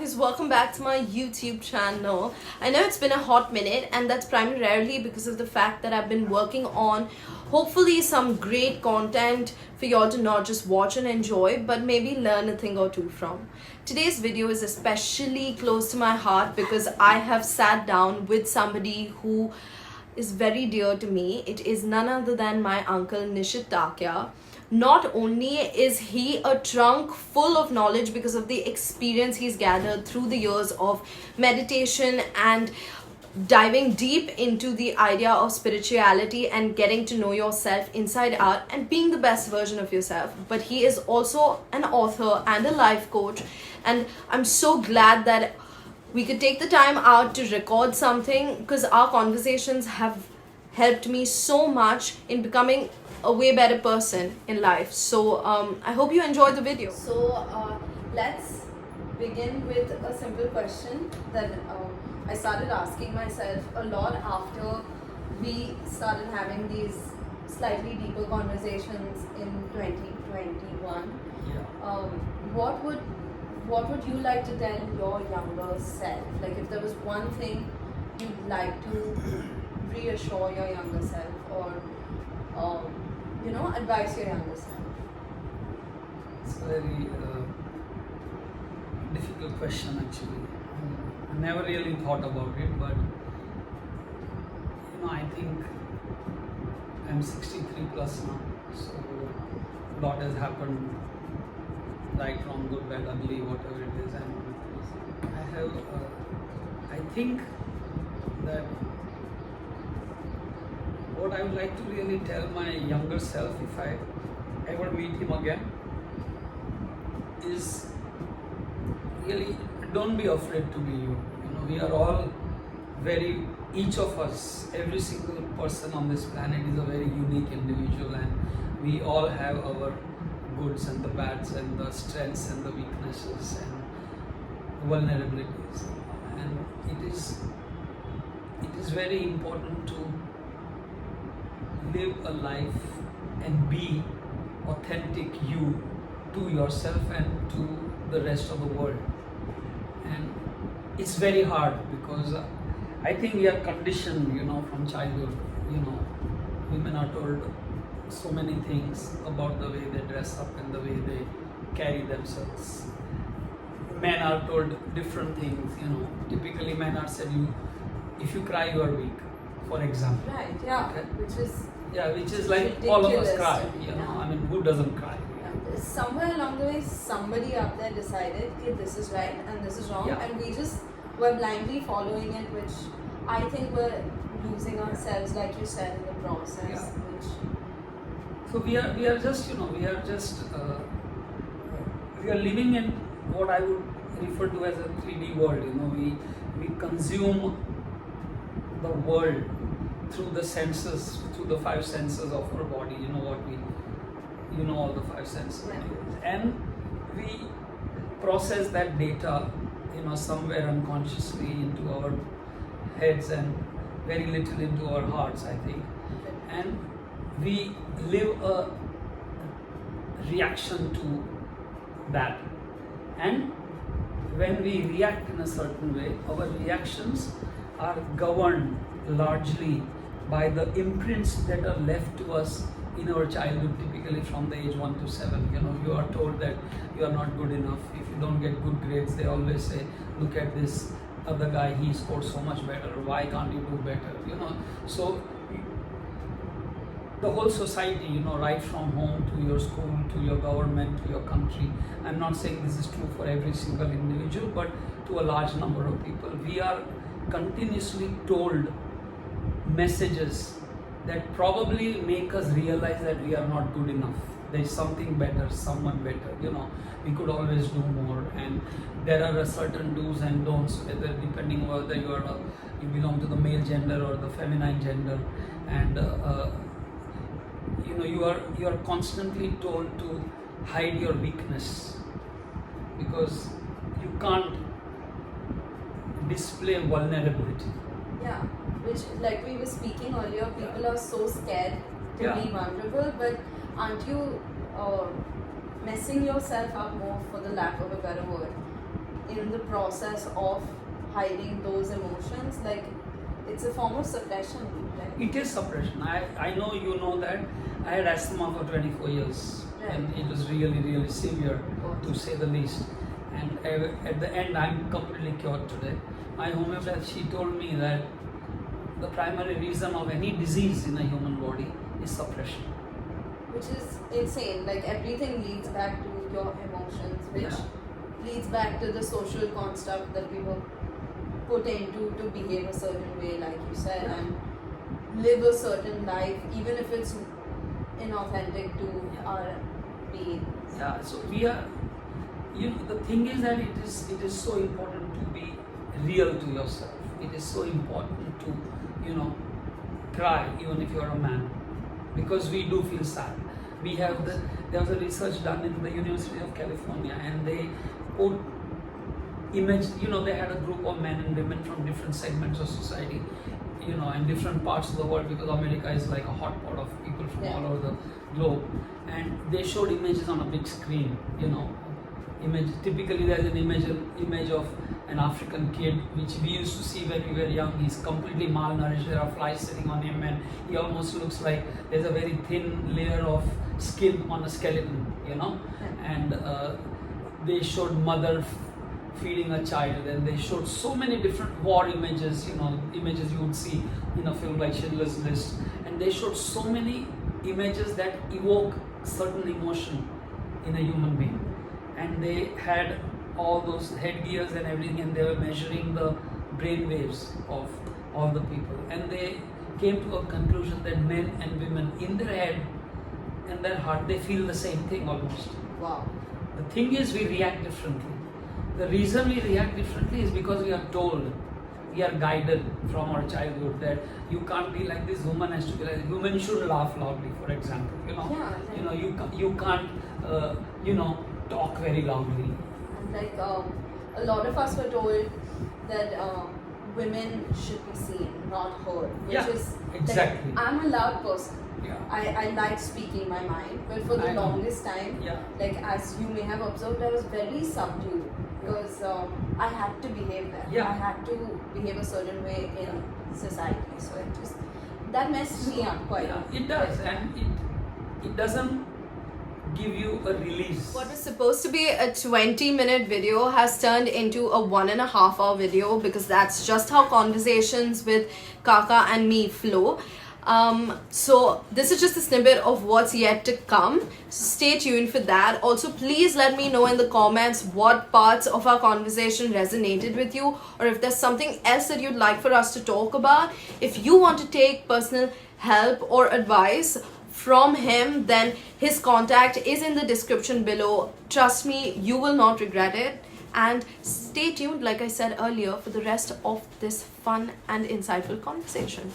lovies, welcome back to my YouTube channel. I know it's been a hot minute, and that's primarily because of the fact that I've been working on hopefully some great content for y'all to not just watch and enjoy, but maybe learn a thing or two from. Today's video is especially close to my heart because I have sat down with somebody who is very dear to me. It is none other than my uncle Nishith Takia. Not only is he a trunk full of knowledge because of the experience he's gathered through the years of meditation and diving deep into the idea of spirituality and getting to know yourself inside out and being the best version of yourself, but he is also an author and a life coach, and I'm so glad that we could take the time out to record something because our conversations have helped me so much in becoming a way better person in life. So I hope you enjoyed the video. So let's begin with a simple question that I started asking myself a lot after we started having these slightly deeper conversations in 2021. What would you like to tell your younger self? Like, if there was one thing you'd like to reassure your younger self, or advise your younger self? It's a very difficult question, actually. I never really thought about it, but I think I'm 63 plus now, so a lot has happened, right, wrong, good, bad, ugly, whatever it is, and I think that what I would like to really tell my younger self, if I ever meet him again, is really don't be afraid to be you. We are all each of us, every single person on this planet is a very unique individual, and we all have our goods and the bads and the strengths and the weaknesses and vulnerabilities, and it is very important to live a life and be authentic you to yourself and to the rest of the world. And it's very hard because I think we are conditioned, from childhood. Women are told so many things about the way they dress up and the way they carry themselves. Men are told different things. Typically men are said, if you cry, you are weak, for example. Right, yeah. Okay? Which is like ridiculous. All of us cry, I mean, who doesn't cry? Somewhere along the way, somebody up there decided that this is right and this is wrong, and we just were blindly following it, which I think we're losing ourselves, like you said, in the process. So we are living in what I would refer to as a 3D world. We consume the world through the senses, through the five senses of our body. All the five senses, and we process that data, somewhere unconsciously into our heads and very little into our hearts, I think, and we live a reaction to that, and when we react in a certain way, our reactions are governed largely by the imprints that are left to us in our childhood, typically from the age 1 to 7. You are told that you are not good enough. If you don't get good grades, they always say, look at this other guy, he scored so much better, why can't you do better? So the whole society, right from home to your school, to your government, to your country, I'm not saying this is true for every single individual, but to a large number of people, we are continuously told messages that probably make us realize that we are not good enough. There is something better, someone better. We could always do more, and there are a certain do's and don'ts, whether depending whether you belong to the male gender or the feminine gender, and you are constantly told to hide your weakness because you can't display vulnerability. Yeah, which, like we were speaking earlier, people are so scared to be vulnerable, but aren't you messing yourself up more, for the lack of a better word, in the process of hiding those emotions, like it's a form of suppression, right? It is suppression. I know you know that I had asthma for 24 years Right. and it was really, really severe to say the least. And at the end, I'm completely cured today. My homeopath, she told me that the primary reason of any disease in a human body is suppression. Which is insane. Like everything leads back to your emotions, which Yeah. leads back to the social construct that we were put into to behave a certain way, like you said, Yeah. and live a certain life, even if it's inauthentic to our being. Yeah, so we are, the thing is that it is so important to be real to yourself. It is so important to, cry even if you're a man, because we do feel sad. There was a research done in the University of California, and they put they had a group of men and women from different segments of society, in different parts of the world, because America is like a hotspot of people from all over the globe, and they showed images on a big screen. Typically there's an image of an African kid, which we used to see when we were young. He's completely malnourished. There are flies sitting on him, and he almost looks like there's a very thin layer of skin on a skeleton, and they showed mother feeding a child, and they showed so many different war images, images you would see in a film like Schindler's List, and they showed so many images that evoke certain emotion in a human being, and they had all those headgears and everything, and they were measuring the brain waves of all the people, and they came to a conclusion that men and women, in their head and their heart, they feel the same thing almost. Wow. The thing is, we react differently. The reason we react differently is because we are told, we are guided from our childhood that you can't be like this, woman has to be like this. Women should laugh loudly, for example. You can't talk very loudly. Like a lot of us were told that women should be seen, not heard. Which is exactly. Like, I'm a loud person. Yeah. I like speaking my mind, but for the longest time, like as you may have observed, I was very subdued because I had to behave that. Yeah. I had to behave a certain way in society. So that messed me up quite a bit. It does, and it doesn't give you a release. What was supposed to be a 20-minute video has turned into a 1.5-hour video, because that's just how conversations with Kaka and me flow. So this is just a snippet of what's yet to come. So stay tuned for that. Also, please let me know in the comments what parts of our conversation resonated with you, or if there's something else that you'd like for us to talk about. If you want to take personal help or advice from him, then his contact is in the description below. Trust me, you will not regret it. And stay tuned, like I said earlier, for the rest of this fun and insightful conversation.